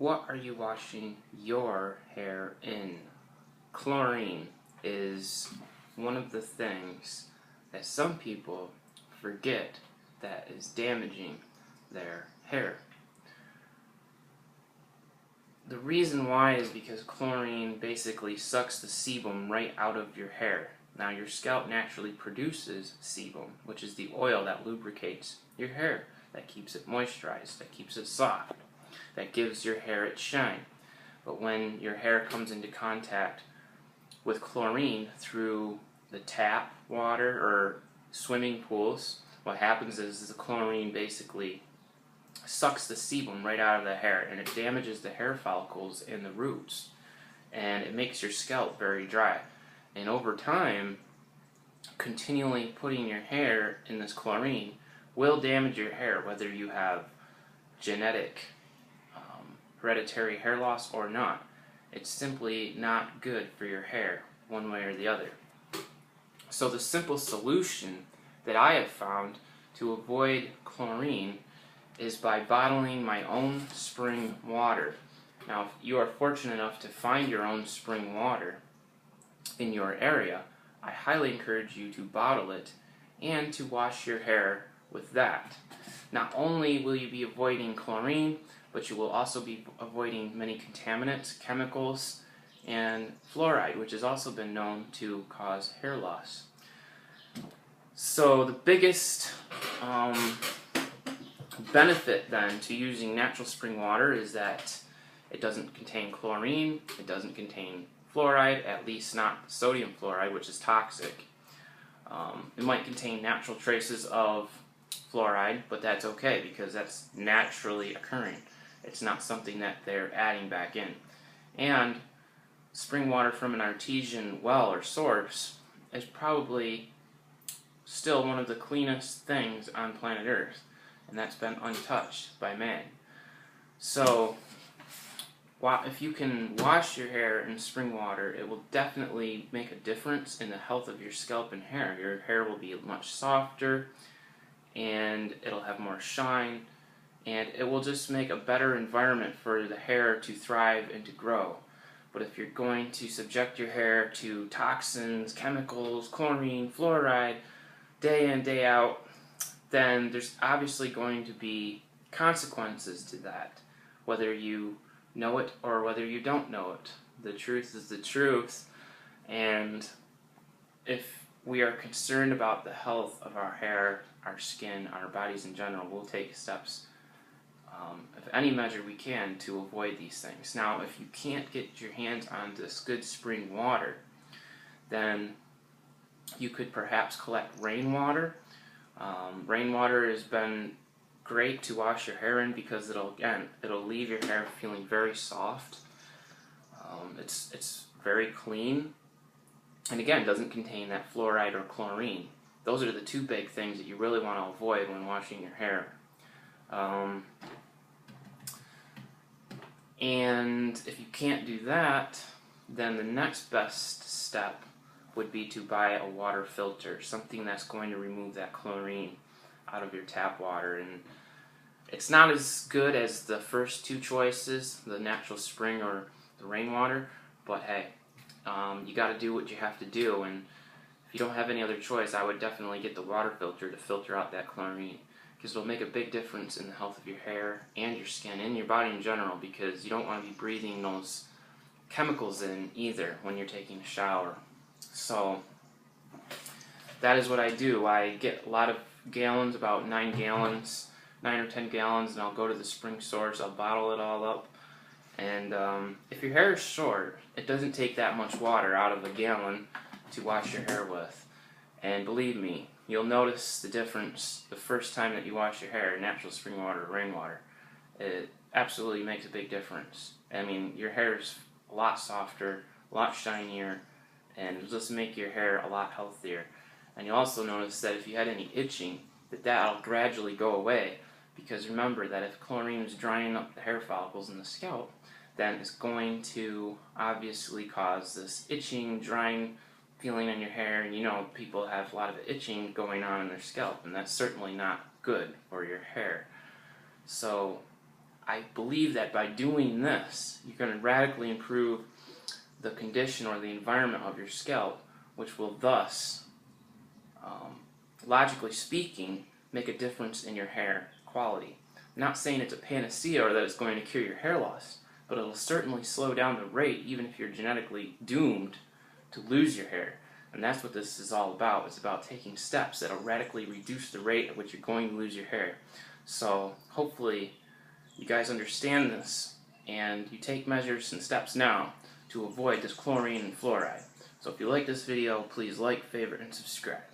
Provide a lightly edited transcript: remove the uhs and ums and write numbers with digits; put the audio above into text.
What are you washing your hair in? Chlorine is one of the things that some people forget that is damaging their hair. The reason why is because chlorine basically sucks the sebum right out of your hair. Now, your scalp naturally produces sebum, which is the oil that lubricates your hair, that keeps it moisturized, that keeps it soft, that gives your hair its shine. But when your hair comes into contact with chlorine through the tap water or swimming pools, what happens is the chlorine basically sucks the sebum right out of the hair, and it damages the hair follicles and the roots, and it makes your scalp very dry. And over time, continually putting your hair in this chlorine will damage your hair, whether you have genetic hereditary hair loss or not. It's simply not good for your hair one way or the other. So the simple solution that I have found to avoid chlorine is by bottling my own spring water. Now, if you are fortunate enough to find your own spring water in your area, I highly encourage you to bottle it and to wash your hair with that. Not only will you be avoiding chlorine, but you will also be avoiding many contaminants, chemicals, and fluoride, which has also been known to cause hair loss. So the biggest benefit then to using natural spring water is that it doesn't contain chlorine, it doesn't contain fluoride, at least not sodium fluoride, which is toxic. It might contain natural traces of fluoride, but that's okay because that's naturally occurring. It's not something that they're adding back in. And spring water from an artesian well or source is probably still one of the cleanest things on planet Earth, and that's been untouched by man. So, if you can wash your hair in spring water, it will definitely make a difference in the health of your scalp and hair. Your hair will be much softer, and it'll have more shine, and it will just make a better environment for the hair to thrive and to grow. But if you're going to subject your hair to toxins, chemicals, chlorine, fluoride, day in, day out, then there's obviously going to be consequences to that, whether you know it or whether you don't know it. The truth is the truth, and if we are concerned about the health of our hair, our skin, our bodies in general, we'll take steps of any measure we can to avoid these things. Now, if you can't get your hands on this good spring water, then you could perhaps collect rainwater. Rainwater has been great to wash your hair in because it'll leave your hair feeling very soft. It's very clean, and again, doesn't contain that fluoride or chlorine. Those are the two big things that you really want to avoid when washing your hair. And if you can't do that, then the next best step would be to buy a water filter, something that's going to remove that chlorine out of your tap water. And it's not as good as the first two choices, the natural spring or the rainwater, but hey, you got to do what you have to do, and if you don't have any other choice, I would definitely get the water filter to filter out that chlorine, because it'll make a big difference in the health of your hair and your skin and your body in general, because you don't want to be breathing those chemicals in either when you're taking a shower. So that is what I do. I get a lot of gallons, about 9 or 10 gallons, and I'll go to the spring source, I'll bottle it all up, and if your hair is short, it doesn't take that much water out of a gallon to wash your hair with. And believe me, you'll notice the difference the first time that you wash your hair, natural spring water or rainwater. It absolutely makes a big difference. I mean, your hair is a lot softer, a lot shinier, and it'll just make your hair a lot healthier. And you'll also notice that if you had any itching, that'll gradually go away, because remember that if chlorine is drying up the hair follicles in the scalp, then it's going to obviously cause this itching, drying feeling in your hair, and you know people have a lot of itching going on in their scalp, and that's certainly not good for your hair. So I believe that by doing this, you're going to radically improve the condition or the environment of your scalp, which will thus, logically speaking, make a difference in your hair quality. I'm not saying it's a panacea or that it's going to cure your hair loss, but it'll certainly slow down the rate even if you're genetically doomed to lose your hair. And that's what this is all about. It's about taking steps that'll radically reduce the rate at which you're going to lose your hair. So hopefully you guys understand this and you take measures and steps now to avoid this chlorine and fluoride. So if you like this video, please like, favorite, and subscribe.